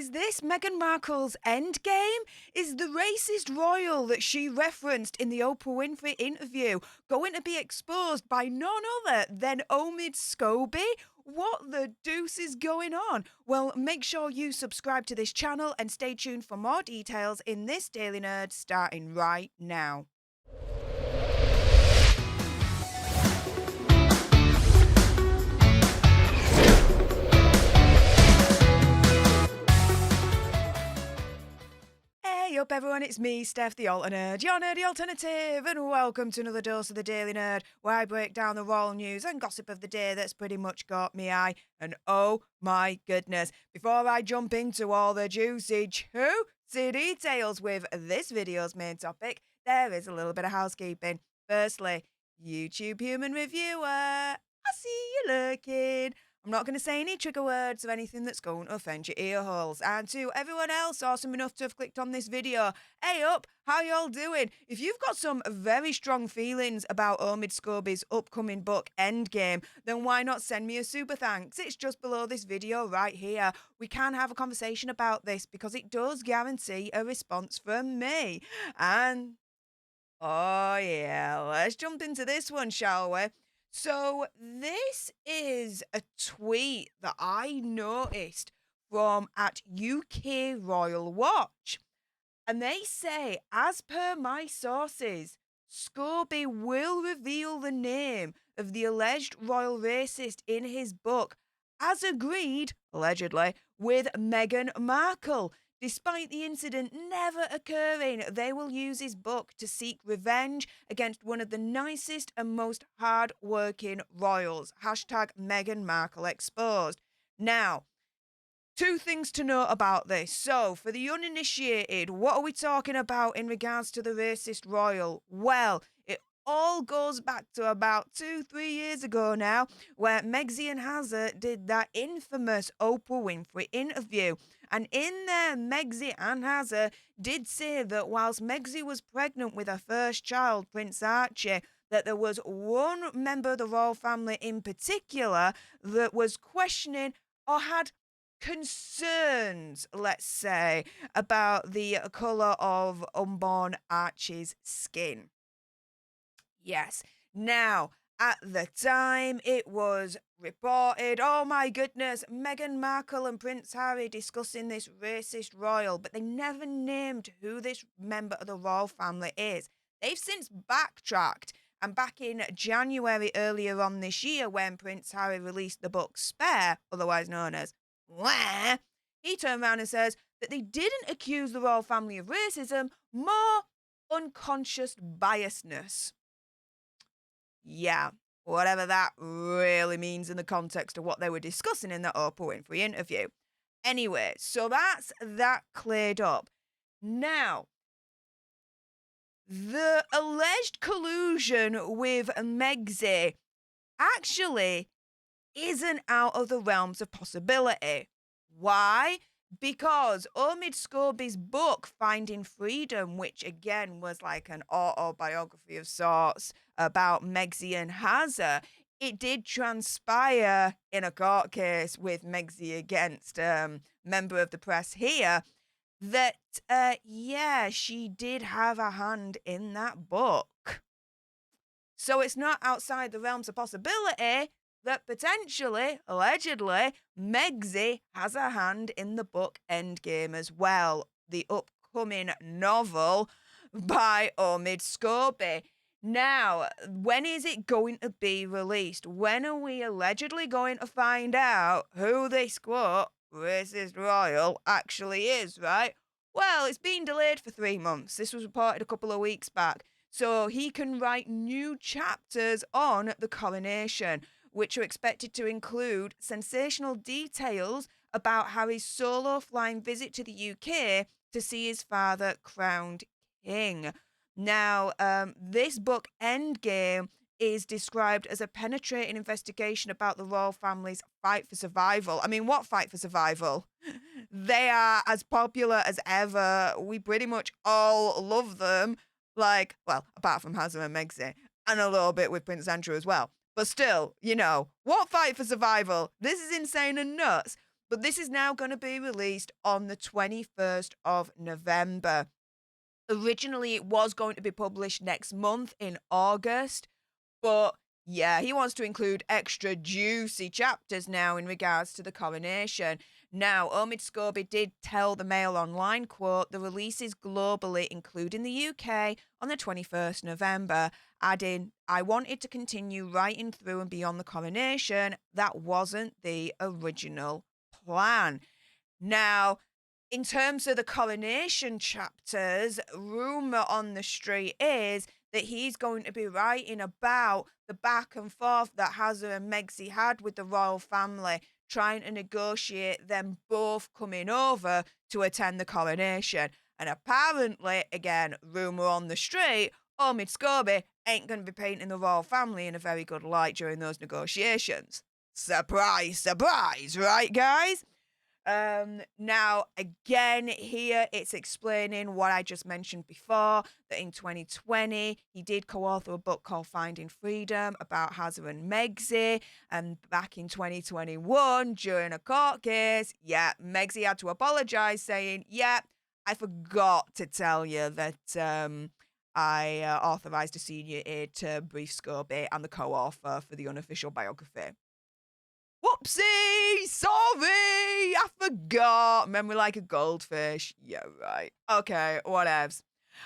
is this Meghan Markle's Endgame? Is the racist royal that she referenced in the Oprah Winfrey interview going to be exposed by none other than Omid Scobie? What the deuce is going on? Well, make sure you subscribe to this channel and stay tuned for more details in this Daily Nerd starting right now. Hey up everyone, it's me, Stef the Alter Nerd, your nerdy alternative, and welcome to another dose of the Daily Nerd, where I break down the royal news and gossip of the day that's pretty much got me eye. And oh my goodness, before I jump into all the juicy details with this video's main topic, there is a little bit of housekeeping. Firstly, YouTube human reviewer, I see you lurking. I'm not going to say any trigger words or anything that's going to offend your ear holes. And to everyone else awesome enough to have clicked on this video, hey up, how y'all doing? If you've got some very strong feelings about Omid Scobie's upcoming book, Endgame, then why not send me a super thanks? It's just below this video right here. We can have a conversation about this because it does guarantee a response from me. And, oh yeah, let's jump into this one, shall we? So this is a tweet that I noticed from at UK Royal Watch. And they say, as per my sources, Scobie will reveal the name of the alleged royal racist in his book, as agreed, allegedly, with Meghan Markle. Despite the incident never occurring, they will use his book to seek revenge against one of the nicest and most hard-working royals. Hashtag Meghan Markle exposed. Now, two things to note about this. So, for the uninitiated, what are we talking about in regards to the racist royal? Well, it all goes back to about 2-3 years ago now, where Meghan did that infamous Oprah Winfrey interview. And in there, Meghan did say that whilst Meghan was pregnant with her first child, Prince Archie, that there was one member of the royal family in particular that was questioning or had concerns, let's say, about the colour of unborn Archie's skin. Yes. Now, at the time, it was reported, oh my goodness, Meghan Markle and Prince Harry discussing this racist royal, but they never named who this member of the royal family is. They've since backtracked, and back in January earlier on this year, when Prince Harry released the book Spare, otherwise known as Where, he turned around and says that they didn't accuse the royal family of racism, more unconscious biasness. Yeah, whatever that really means in the context of what they were discussing in that Oprah Winfrey interview. Anyway, so that's that cleared up. Now, the alleged collusion with Megxie actually isn't out of the realms of possibility. Why? Because Omid Scobie's book, Finding Freedom, which again was like an autobiography of sorts about Megxie and Hazza, it did transpire in a court case with Megxie against member of the press here that, yeah, she did have a hand in that book. So it's not outside the realms of possibility that potentially, allegedly, Megxie has a hand in the book Endgame as well, the upcoming novel by Omid Scobie. Now, when is it going to be released? When are we allegedly going to find out who this, quote, racist royal actually is, right? Well, it's been delayed for 3 months. This was reported a couple of weeks back. So he can write new chapters on the Coronation, which are expected to include sensational details about Harry's solo flying visit to the UK to see his father crowned king. Now, this book, Endgame, is described as a penetrating investigation about the royal family's fight for survival. I mean, what fight for survival? They are as popular as ever. We pretty much all love them. Like, well, apart from Hazza and Megxie, and a little bit with Prince Andrew as well. But still, you know, what fight for survival? This is insane and nuts. but this is now going to be released on the 21st of November. Originally, it was going to be published next month in August, but yeah, he wants to include extra juicy chapters now in regards to the coronation. Now, Omid Scobie did tell the Mail Online, quote, the release is globally, including the UK, on the 21st November, adding, I wanted to continue writing through and beyond the coronation. That wasn't the original plan. Now, in terms of the coronation chapters, rumor on the street is that he's going to be writing about the back and forth that Hazza and Megxie had with the royal family, trying to negotiate them both coming over to attend the coronation. And apparently, again, rumor on the street, Omid Scobie ain't going to be painting the royal family in a very good light during those negotiations. Surprise, surprise, right, guys? Now, again, here it's explaining what I just mentioned before, that in 2020, he did co-author a book called Finding Freedom about Hazza and Megxie, and back in 2021, during a court case, Megxie had to apologise, saying, I forgot to tell you that, I authorised a senior aide to brief Scobie and the co-author for the unofficial biography. Whoopsie! Sorry! I forgot. Memory like a goldfish. Yeah, right. Okay, whatevs.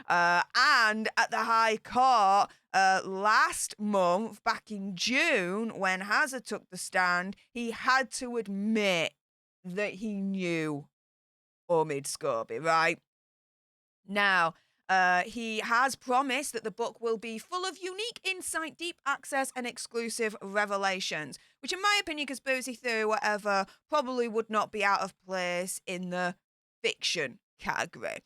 And at the High Court last month, back in June, when Hazza took the stand, he had to admit that he knew Omid Scobie, right? Now, he has promised that the book will be full of unique insight, deep access, and exclusive revelations, which, in my opinion, conspiracy theory, whatever, probably would not be out of place in the fiction category,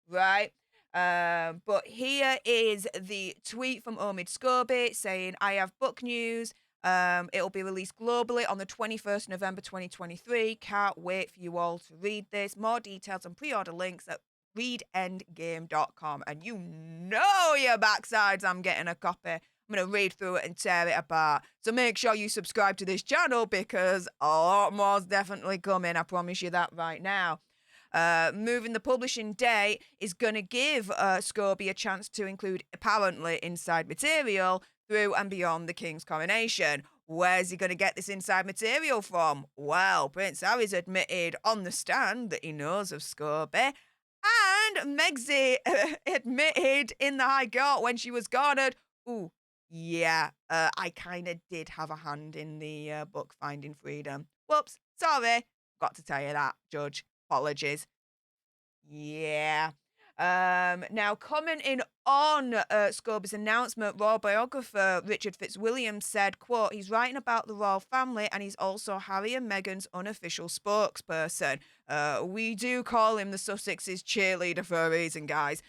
right? But here is the tweet from Omid Scobie saying, I have book news. It'll be released globally on the 21st November 2023. Can't wait for you all to read this. More details and pre-order links at readendgame.com, and you know your backsides I'm getting a copy. I'm going to read through it and tear it apart. So make sure you subscribe to this channel because a lot more's definitely coming. I promise you that right now. Moving the publishing date is going to give Scobie a chance to include apparently inside material through and beyond the King's coronation. Where's he going to get this inside material from? Well, Prince Harry's admitted on the stand that he knows of Scobie. And Megxie admitted in the High Court when she was garnered, I kind of did have a hand in the book Finding Freedom. Whoops, sorry. Got to tell you that, Judge. Apologies. Yeah. Now, commenting on Scobie's announcement, royal biographer Richard Fitzwilliam said, quote, he's writing about the royal family and he's also Harry and Meghan's unofficial spokesperson. We do call him the Sussexes cheerleader for a reason, guys.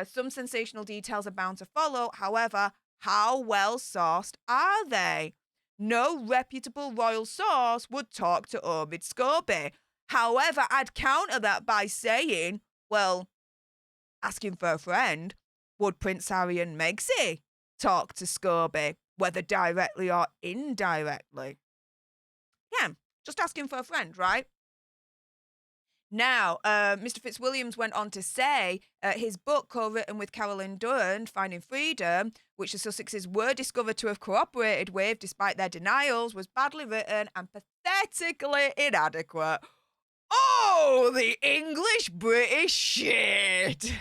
Some sensational details are bound to follow. However, how well sourced are they? No reputable royal source would talk to Omid Scobie. However, I'd counter that by saying, well, asking for a friend, would Prince Harry and Megxie talk to Scobie, whether directly or indirectly? Yeah, just asking for a friend, right? Now, Mr. Fitzwilliams went on to say his book, co-written with Carolyn Durand, Finding Freedom, which the Sussexes were discovered to have cooperated with despite their denials, was badly written and pathetically inadequate. Oh, the English-British shit!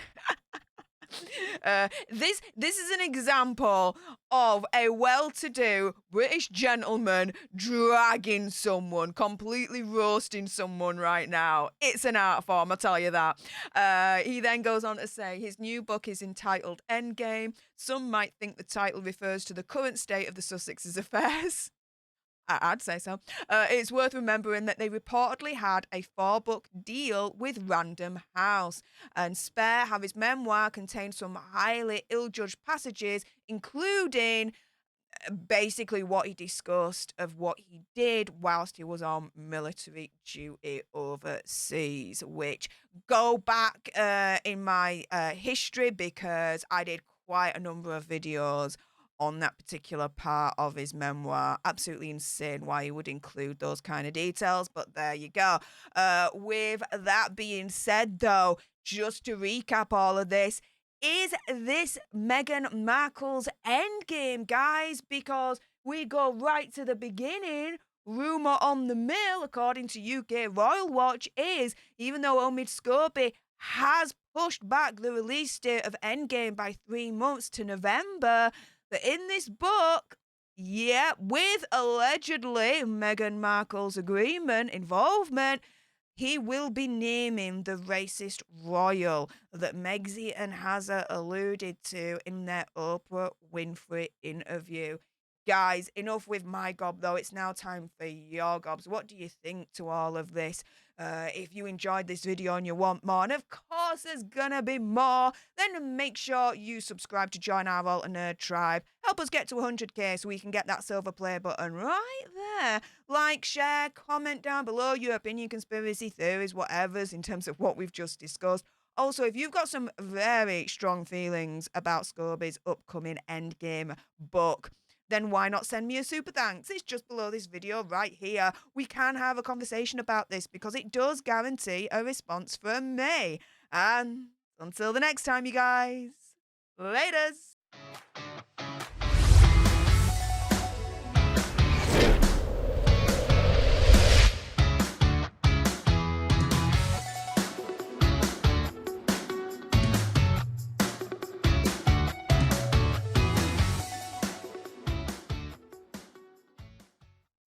This is an example of a well-to-do British gentleman dragging someone, completely roasting someone right now. It's an art form, I'll tell you that. He then goes on to say his new book is entitled Endgame. Some might think the title refers to the current state of the Sussexes' affairs. I'd say so. It's worth remembering that they reportedly had a 4-book deal with Random House, and Spare Harry's memoir contains some highly ill-judged passages, including basically what he discussed of what he did whilst he was on military duty overseas, which go back in my history because I did quite a number of videos on that particular part of his memoir. Absolutely insane why he would include those kind of details, but there you go. With that being said, though, just to recap all of this, is this Meghan Markle's endgame, guys? Because we go right to the beginning. Rumour on the mill, according to UK Royal Watch, is even though Omid Scobie has pushed back the release date of Endgame by 3 months to November, but in this book, yeah, with allegedly Meghan Markle's involvement, he will be naming the racist royal that Megxie and Hazza alluded to in their Oprah Winfrey interview. Guys, enough with my gob, though. It's now time for your gobs. What do you think to all of this? If you enjoyed this video and you want more, and of course there's gonna be more, then make sure you subscribe to join our Alter Nerd tribe. Help us get to 100k so we can get that silver play button right there. Like, share, comment down below your opinion, conspiracy theories, whatever's in terms of what we've just discussed. Also, if you've got some very strong feelings about Scobie's upcoming Endgame book, then why not send me a super thanks? It's just below this video right here. We can have a conversation about this because it does guarantee a response from me. And until the next time, you guys, laters.